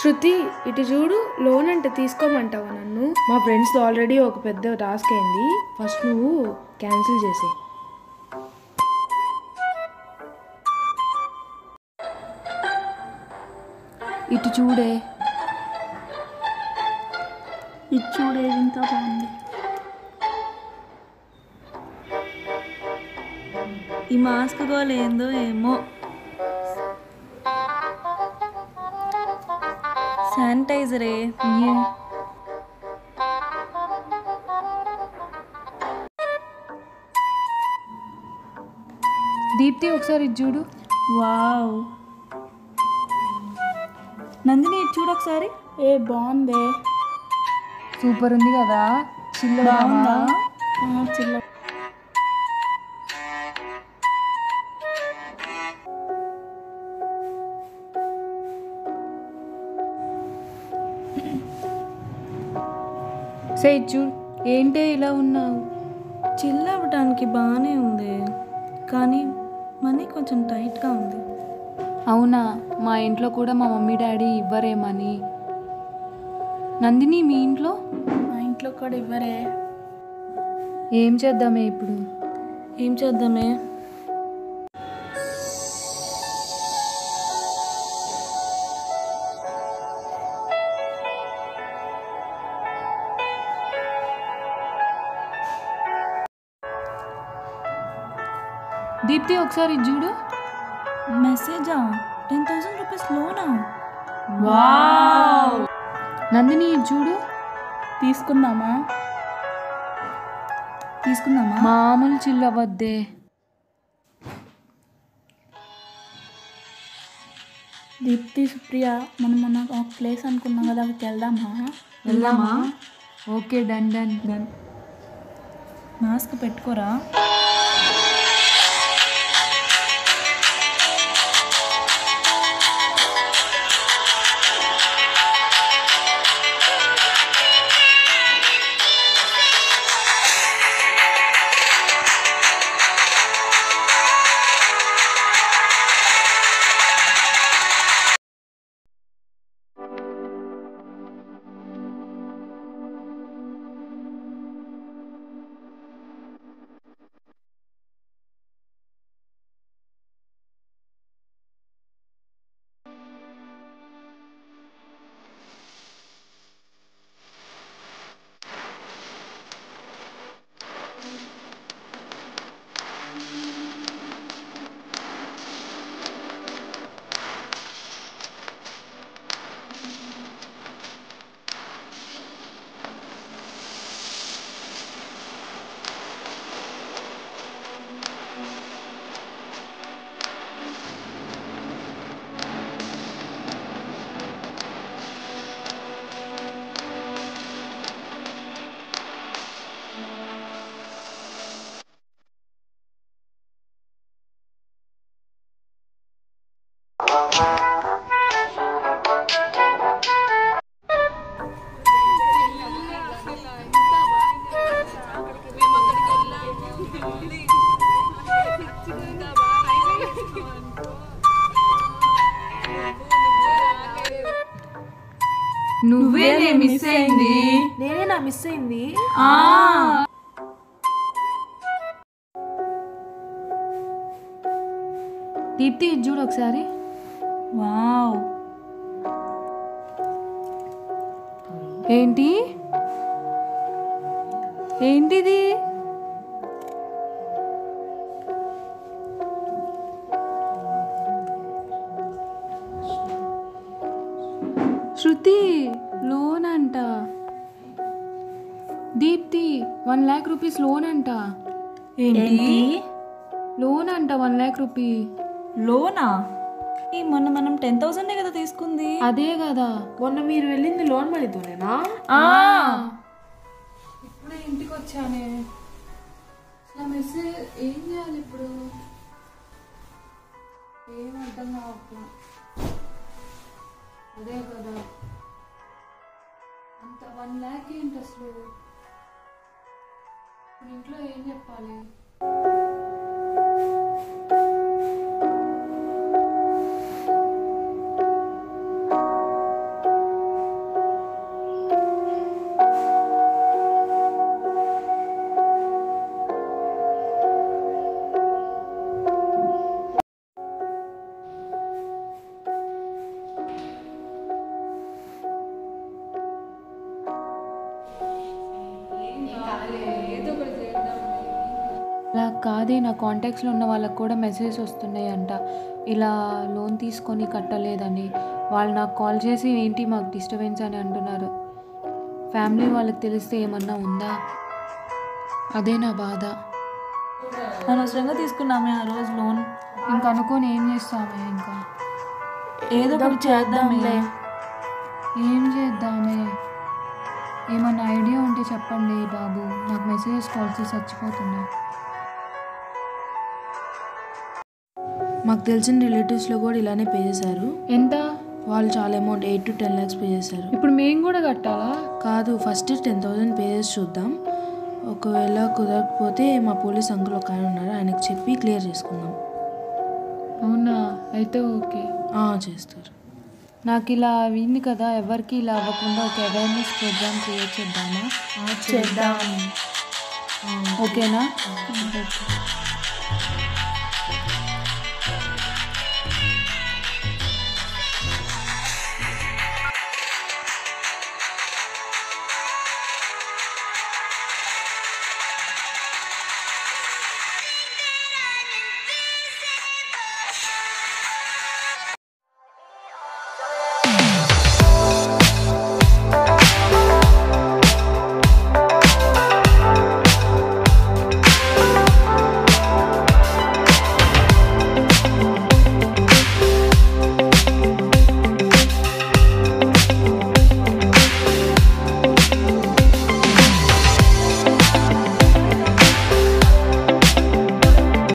శృతి ఇటు చూడు, లోన్ అంటే తీసుకోమంటావా నన్ను? మా ఫ్రెండ్స్ ఆల్రెడీ ఒక పెద్ద టాస్క్ అయింది, ఫస్ట్ నువ్వు క్యాన్సిల్ చేసే. ఇటు చూడే, ఇది చూడే ఇంత బాగుంది. ఈ మాస్క్ గోల్ ఏందో ఏమో. శానిటైజరే. దీప్తి ఒకసారి ఇది చూడు. వావ్, నందిని ఇది చూడు ఒకసారి. బాగుందే, సూపర్ ఉంది కదా. బాగుందా? చిల్ల. సే చూడు, ఏంటే ఇలా ఉన్నావు? చిల్ అవ్వడానికి బాగానే ఉంది, కానీ మనీ కొంచెం టైట్గా ఉంది. అవునా, మా ఇంట్లో కూడా మా మమ్మీ డాడీ ఇవ్వరేమని. నందిని మీ ఇంట్లో? మా ఇంట్లో కూడా ఇవ్వరే. ఏం చేద్దామే ఇప్పుడు? ఏం చేద్దామే? దీప్తి ఒకసారి ఇది చూడు. మెసేజా? 10,000 రూపీస్ లోనా? వావ్. నందిని ఇది చూడు. తీసుకుందామా? మామూలు చిల్లవద్దే. దీప్తి, సుప్రియ, మనం మొన్న ఒక ప్లేస్ అనుకున్నాం కదా, అక్కడికి వెళ్దామా? Okay, done done done. Mask పెట్టుకోరా. నువ్వేనే మిస్ అయింది? నేనేనా మిస్ అయింది? దీప్తి ఇది చూడు ఒకసారి. వావ్, ఏంటి ఏంటిది? శృతి, లోన్ అంట. దీప్తి, 1 lakh రూపీస్ లోన్ అంట. ఏంటి లోన్ అంట, 1 lakh రూపీ. లోనా? మొన్న మనం 10,000 కదా తీసుకుంది. అదే కదా, మొన్న మీరు వెళ్ళింది లోన్ మనీతోనేనా? ఇప్పుడే ఇంటికి వచ్చానే. నా మెసేజ్ ఏం చేయాలి ఇప్పుడు? ఏం అర్థం కావట్లా. అదే కదా, అంత 1 lakh ఏంటి అసలు? ఇంట్లో ఏం చెప్పాలి? కాదే, నా కాంటాక్ట్స్లో ఉన్న వాళ్ళకు కూడా మెసేజెస్ వస్తున్నాయి అంట, ఇలా లోన్ తీసుకొని కట్టలేదని. వాళ్ళు నాకు కాల్ చేసి ఏంటి మాకు డిస్టర్బెన్స్ అని అంటున్నారు. ఫ్యామిలీ వాళ్ళకి తెలిస్తే ఏమన్నా ఉందా? అదే నా బాధ. అనవసరంగా తీసుకున్నామే ఆ రోజు లోన్. ఇంక అనుకొని ఏం చేస్తామే? ఇంకా ఏదో ఒకటి చేద్దాంలే. ఏం చేద్దామే? ఏమన్నా ఐడియా ఉంటే చెప్పండి బాబు, నాకు మెసేజెస్ కాల్స్ చచ్చిపోతున్నా. మాకు తెలిసిన రిలేటివ్స్లో కూడా ఇలానే పే చేశారు. ఎంత? వాళ్ళు చాలా అమౌంట్ 8 to 10 lakhs పే చేశారు. ఇప్పుడు మేము కూడా కట్టాలా? కాదు, ఫస్ట్ 10,000 పే చేసి చూద్దాం. ఒకవేళ కుదరకపోతే మా పోలీస్ అంకుల్ ఒక ఆయన ఉన్నారు, ఆయనకు చెప్పి క్లియర్ చేసుకుందాం. అవునా? అయితే ఓకే. చేస్తారు. నాకు ఇలా అయింది కదా, ఎవరికి ఇలా అవ్వకుండా ఒక అవేర్నెస్ ప్రోగ్రామ్ క్రియేట్ చేద్దామా? చేద్దాం. ఓకేనా? ఓకే.